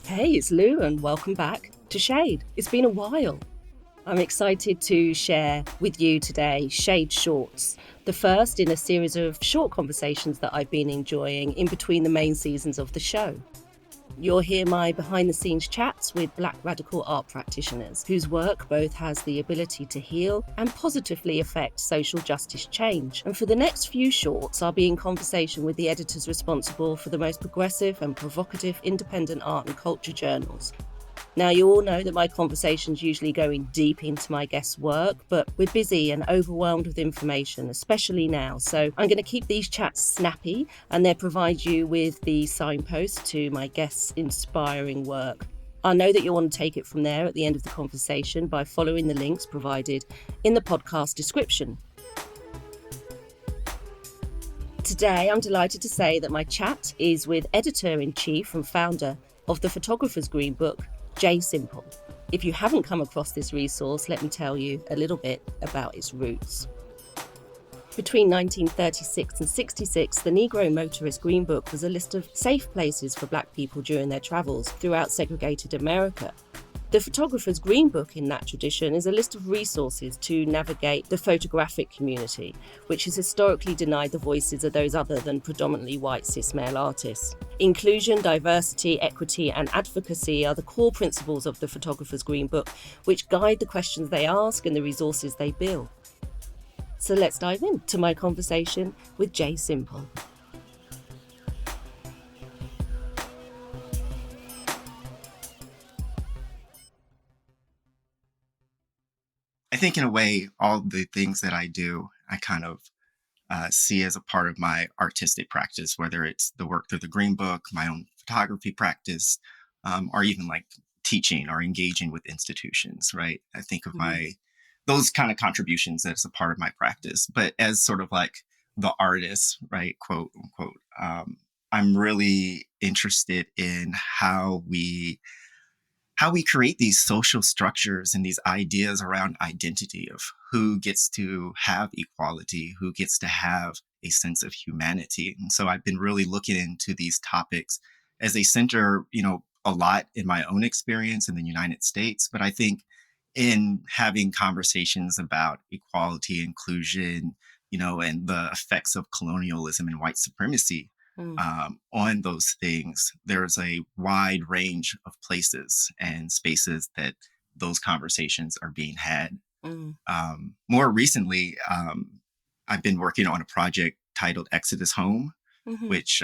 Hey, it's Lou, and welcome back to Shade. It's been a while. I'm excited to share with you today Shade Shorts, the first in a series of short conversations that I've been enjoying in between the main seasons of the show. You'll hear my behind-the-scenes chats with Black radical art practitioners whose work both has the ability to heal and positively affect social justice change. And for the next few shorts, I'll be in conversation with the editors responsible for the most progressive and provocative independent art and culture journals. Now, you all know that my conversations usually go in deep into my guests' work, but we're busy and overwhelmed with information, especially now. So I'm going to keep these chats snappy and then provide you with the signpost to my guests' inspiring work. I know that you'll want to take it from there at the end of the conversation by following the links provided in the podcast description. Today, I'm delighted to say that my chat is with editor-in-chief and founder of the Photographer's Green Book, Jay Simple. If you haven't come across this resource, let me tell you a little bit about its roots. Between 1936 and 66, the Negro Motorist Green Book was a list of safe places for Black people during their travels throughout segregated America. The Photographer's Green Book in that tradition is a list of resources to navigate the photographic community, which has historically denied the voices of those other than predominantly white cis male artists. Inclusion, diversity, equity, and advocacy are the core principles of the Photographer's Green Book, which guide the questions they ask and the resources they build. So let's dive into my conversation with Jay Simple. I think in a way, all the things that I do, I kind of see as a part of my artistic practice, whether it's the work through the Green Book, my own photography practice, or even like teaching or engaging with institutions, right? I think of those kind of contributions as a part of my practice, but as sort of like the artist, right, quote unquote, I'm really interested in how we create these social structures and these ideas around identity of who gets to have equality, who gets to have a sense of humanity. And so I've been really looking into these topics as they center, a lot in my own experience in the United States. But I think in having conversations about equality, inclusion, and the effects of colonialism and white supremacy, on those things, there's a wide range of places and spaces that those conversations are being had. More recently, I've been working on a project titled Exodus Home, which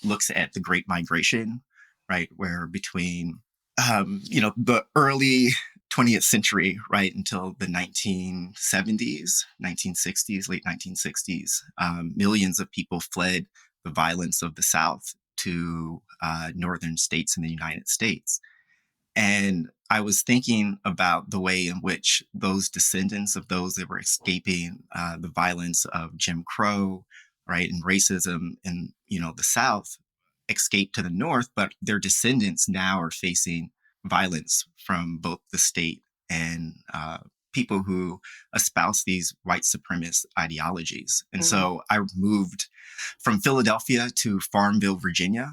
looks at the Great Migration, right, where between, the early 20th century, right, until the 1970s, 1960s, late 1960s, millions of people fled the violence of the South to northern states in the United States. And I was thinking about the way in which those descendants of those that were escaping the violence of Jim Crow, right, and racism in, the South escaped to the North, but their descendants now are facing violence from both the state and people who espouse these white supremacist ideologies. And so I moved from Philadelphia to Farmville, Virginia,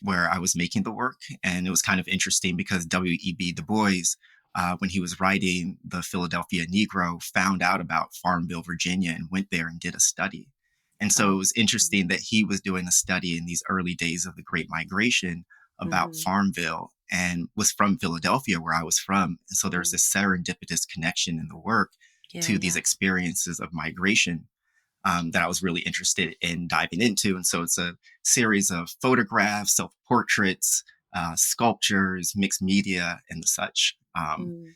where I was making the work. And it was kind of interesting because W.E.B. Du Bois, when he was writing The Philadelphia Negro, found out about Farmville, Virginia, and went there and did a study. And so it was interesting that he was doing a study in these early days of the Great Migration about Farmville and was from Philadelphia, where I was from. And so there's this serendipitous connection in the work to these experiences of migration that I was really interested in diving into. And so it's a series of photographs, self-portraits, sculptures, mixed media, and such.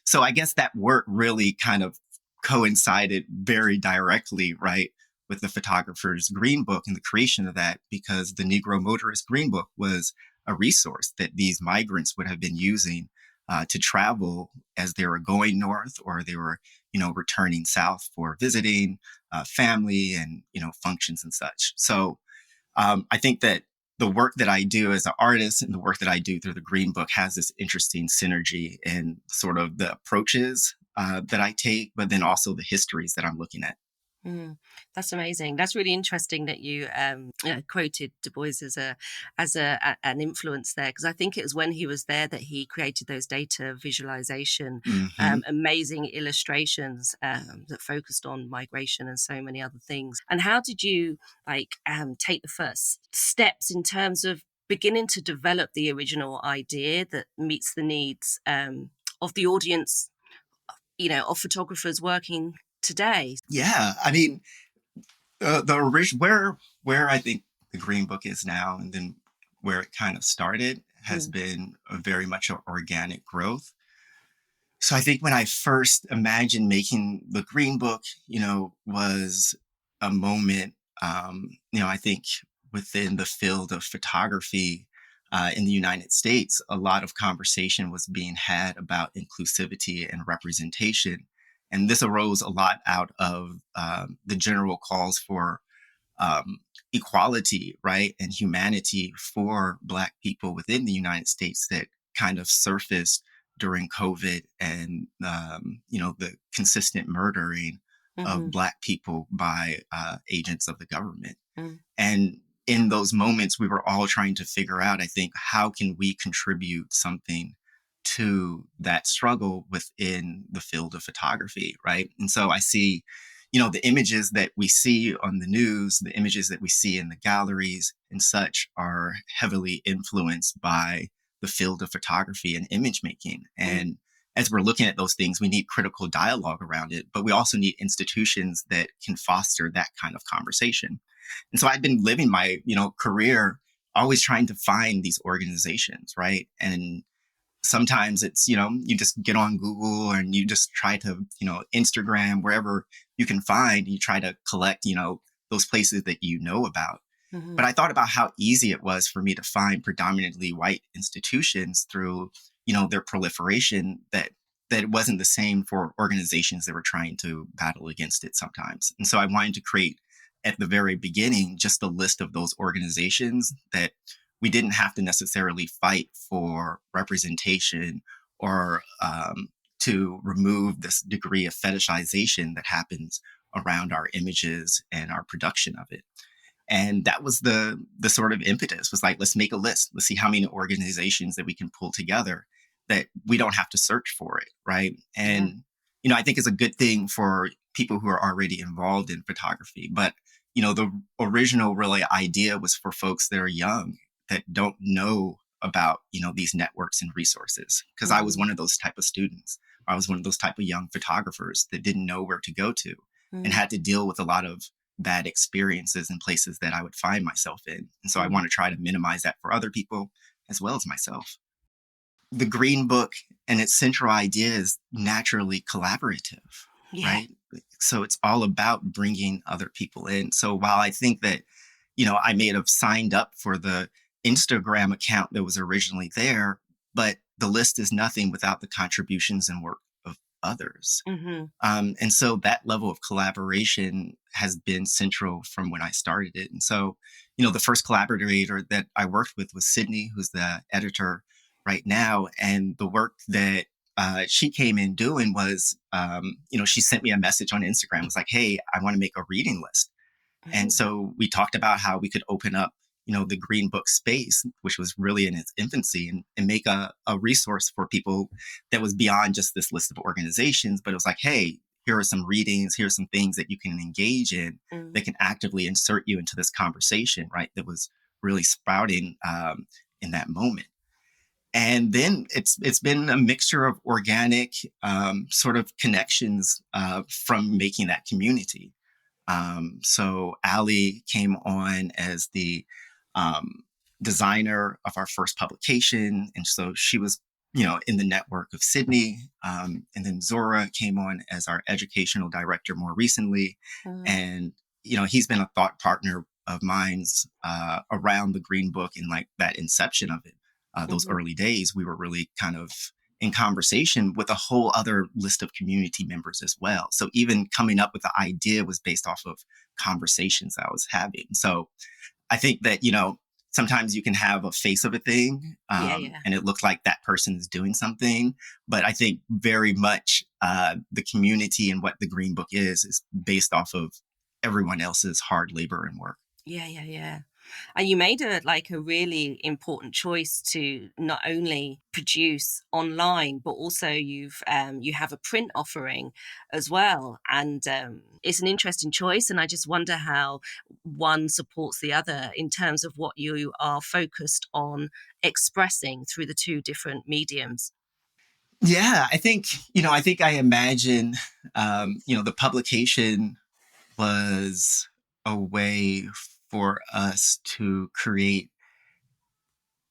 So I guess that work really kind of coincided very directly, right, with the Photographer's Green Book and the creation of that, because the Negro Motorist Green Book was a resource that these migrants would have been using to travel as they were going north or they were, returning south for visiting family and, functions and such. So I think that the work that I do as an artist and the work that I do through the Green Book has this interesting synergy in sort of the approaches that I take, but then also the histories that I'm looking at. Mm, that's amazing. That's really interesting that you quoted Du Bois as an influence there, because I think it was when he was there that he created those data visualization, Hmm. amazing illustrations that focused on migration and so many other things. And how did you take the first steps in terms of beginning to develop the original idea that meets the needs of the audience, of photographers working today? Yeah, I mean, the original where I think the Green Book is now, and then where it kind of started, has Mm, been a very much an organic growth. So I think when I first imagined making the Green Book, was a moment, I think within the field of photography in the United States, a lot of conversation was being had about inclusivity and representation. And this arose a lot out of the general calls for um, equality, right, and humanity for Black people within the United States that kind of surfaced during COVID and the consistent murdering of mhm, Black people by agents of the government. mm, And in those moments, we were all trying to figure out, I think, how can we contribute something to that struggle within the field of photography, right? And so I see, the images that we see on the news, the images that we see in the galleries and such are heavily influenced by the field of photography and image making. mm, And as we're looking at those things, we need critical dialogue around it, but we also need institutions that can foster that kind of conversation. And so I've been living my, career always trying to find these organizations, right? And sometimes it's, you just get on Google and you just try to, Instagram, wherever you can find, you try to collect, those places that you know about. But mhm, I thought about how easy it was for me to find predominantly white institutions through, their proliferation, that it wasn't the same for organizations that were trying to battle against it sometimes. And so I wanted to create at the very beginning just a list of those organizations that we didn't have to necessarily fight for representation or to remove this degree of fetishization that happens around our images and our production of it. And that was the sort of impetus, was like, let's make a list. Let's see how many organizations that we can pull together that we don't have to search for it. Right. yeah, And, I think it's a good thing for people who are already involved in photography. But, the original really idea was for folks that are young that don't know about, these networks and resources. Cause I was mhm, one of those type of students. I was one of those type of young photographers that didn't know where to go to and mm, had to deal with a lot of bad experiences in places that I would find myself in. And so I mm, want to try to minimize that for other people as well as myself. The Green Book and its central idea is naturally collaborative, yeah, right? So it's all about bringing other people in. So while I think that, I may have signed up for the Instagram account that was originally there, but the list is nothing without the contributions and work of others. mhm, And so that level of collaboration has been central from when I started it. And so, the first collaborator that I worked with was Sydney, who's the editor right now. And the work that she came in doing was, she sent me a message on Instagram. It was like, hey, I want to make a reading list. And mhm, so we talked about how we could open up, the Green Book space, which was really in its infancy, and make a resource for people that was beyond just this list of organizations, but it was like, hey, here are some readings, here's some things that you can engage in mm, that can actively insert you into this conversation, right? That was really sprouting in that moment. And then it's been a mixture of organic sort of connections from making that community. So Ali came on as the um, designer of our first publication, and so she was, in the network of Sydney. And then Zora came on as our educational director more recently, mm, and he's been a thought partner of mine's around the Green Book and like that inception of it. Those mhm, early days, we were really kind of in conversation with a whole other list of community members as well. So even coming up with the idea was based off of conversations I was having. So I think that, sometimes you can have a face of a thing yeah, yeah, and it looks like that person is doing something. But I think very much the community and what the Green Book is based off of everyone else's hard labor and work. Yeah, yeah, yeah. And you made a really important choice to not only produce online, but also you have a print offering as well. And it's an interesting choice. And I just wonder how one supports the other in terms of what you are focused on expressing through the two different mediums. Yeah, I think I imagine, the publication was a way for us to create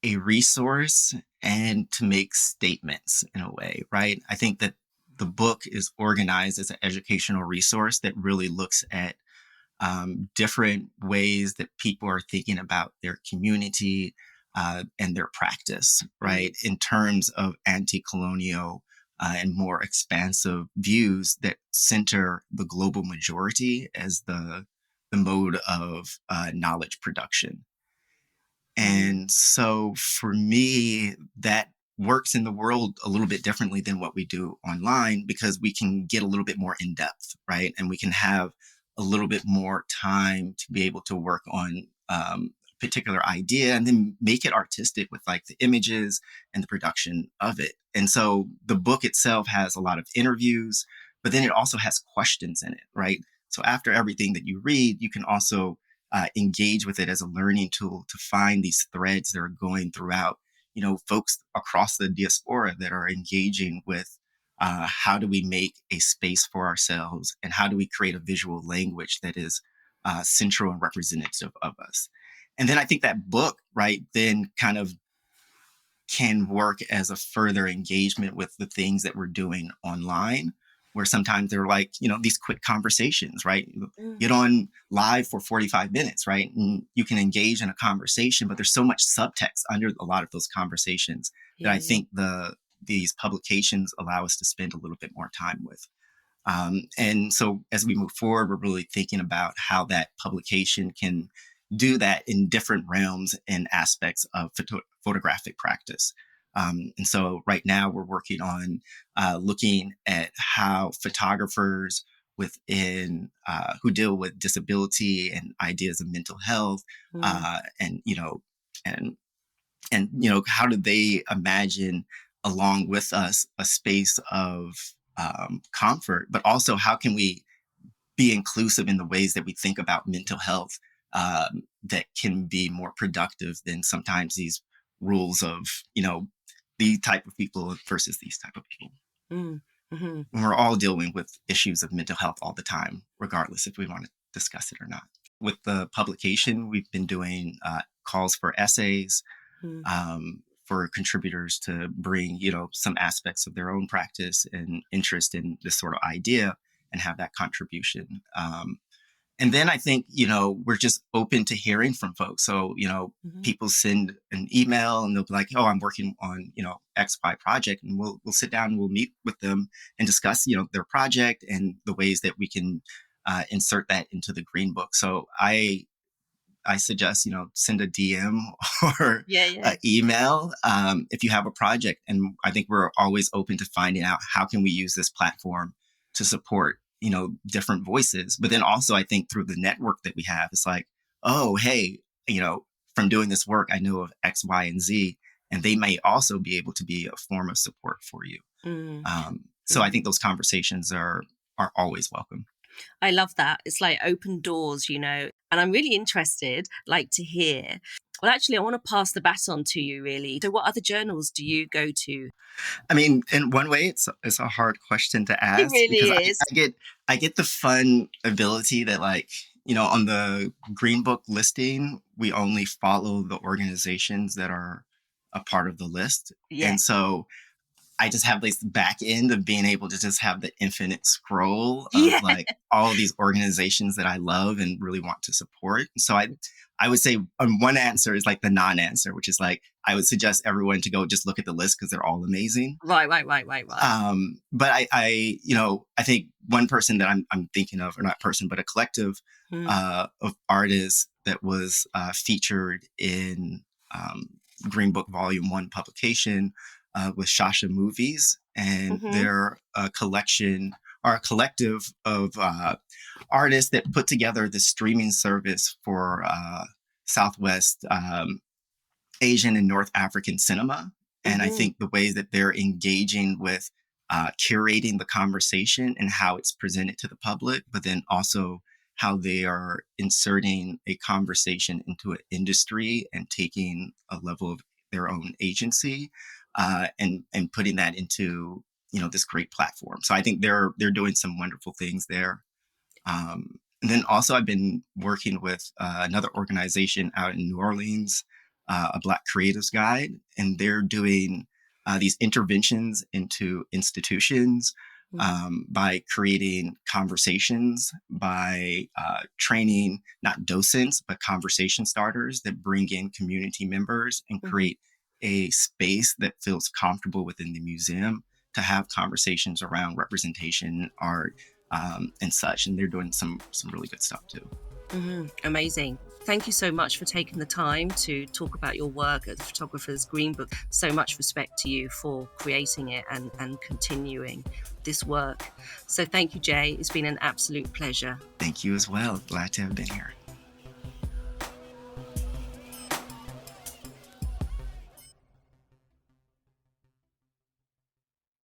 a resource and to make statements in a way, right? I think that the book is organized as an educational resource that really looks at different ways that people are thinking about their community and their practice, Mm, right? In terms of anti colonial and more expansive views that center the global majority as the mode of knowledge production. mm, And so for me, that works in the world a little bit differently than what we do online because we can get a little bit more in depth, right? And we can have a little bit more time to be able to work on a particular idea and then make it artistic with like the images and the production of it. And so the book itself has a lot of interviews, but then it also has questions in it, right? So after everything that you read, you can also engage with it as a learning tool to find these threads that are going throughout, folks across the diaspora that are engaging with how do we make a space for ourselves and how do we create a visual language that is central and representative of us. And then I think that book, right, then kind of can work as a further engagement with the things that we're doing online, where sometimes they're like, these quick conversations, right? mm. Get on live for 45 minutes, right? And you can engage in a conversation, but there's so much subtext under a lot of those conversations that Yeah, I yeah. think these publications allow us to spend a little bit more time with. And so as we move forward, we're really thinking about how that publication can do that in different realms and aspects of photographic practice. And so right now we're working on looking at how photographers within who deal with disability and ideas of mental health Mm, and and how do they imagine along with us a space of comfort, but also how can we be inclusive in the ways that we think about mental health that can be more productive than sometimes these rules of the type of people versus these type of people. mm, mhm. And we're all dealing with issues of mental health all the time, regardless if we want to discuss it or not. With the publication, we've been doing calls for essays Mm. for contributors to bring, some aspects of their own practice and interest in this sort of idea and have that contribution. And then I think, we're just open to hearing from folks. So, Mhm. people send an email and they'll be like, oh, I'm working on, XY project. And we'll sit down and we'll meet with them and discuss, their project and the ways that we can insert that into the green book. So I suggest, send a DM or Yeah, yeah. an email if you have a project. And I think we're always open to finding out how can we use this platform to support, different voices. But then also I think through the network that we have, it's like, oh, hey, from doing this work, I know of X, Y, and Z, and they may also be able to be a form of support for you. Mm, So I mhm. think those conversations are always welcome. I love that. It's like open doors, and I'm really interested, like, to hear. Well, actually, I want to pass the baton to you, really. So, what other journals do you go to? I mean, in one way, it's a hard question to It ask because really is. I get the fun ability that like on the Green Book listing, we only follow the organizations that are a part of the list, Yeah. and so I just have this back end of being able to just have the infinite scroll of Yeah. like all of these organizations that I love and really want to support. So I would say one answer is like the non-answer, which is like I would suggest everyone to go just look at the list because they're all amazing. Right, right, right, right, right. But I think one person that I'm thinking of, or not person, but a collective Mm, of artists that was featured in um, Green Book Volume One publication with Shasha Movies, and mhm. they're a collection are a collective of artists that put together the streaming service for Southwest Asian and North African cinema. And I think the way that they're engaging with curating the conversation and how it's presented to the public, but then also how they are inserting a conversation into an industry and taking a level of their own agency and putting that into this great platform. So I think they're doing some wonderful things there. And then also I've been working with another organization out in New Orleans, a Black Creatives Guide, and they're doing these interventions into institutions by creating conversations, by training not docents, but conversation starters that bring in community members and create a space that feels comfortable within the museum to have conversations around representation, art, and such. And they're doing some really good stuff too. Amazing. Thank you so much for taking the time to talk about your work at the Photographer's Green Book. So much respect to you for creating it and continuing this work. So thank you, Jay. It's been an absolute pleasure. Thank you as well. Glad to have been here.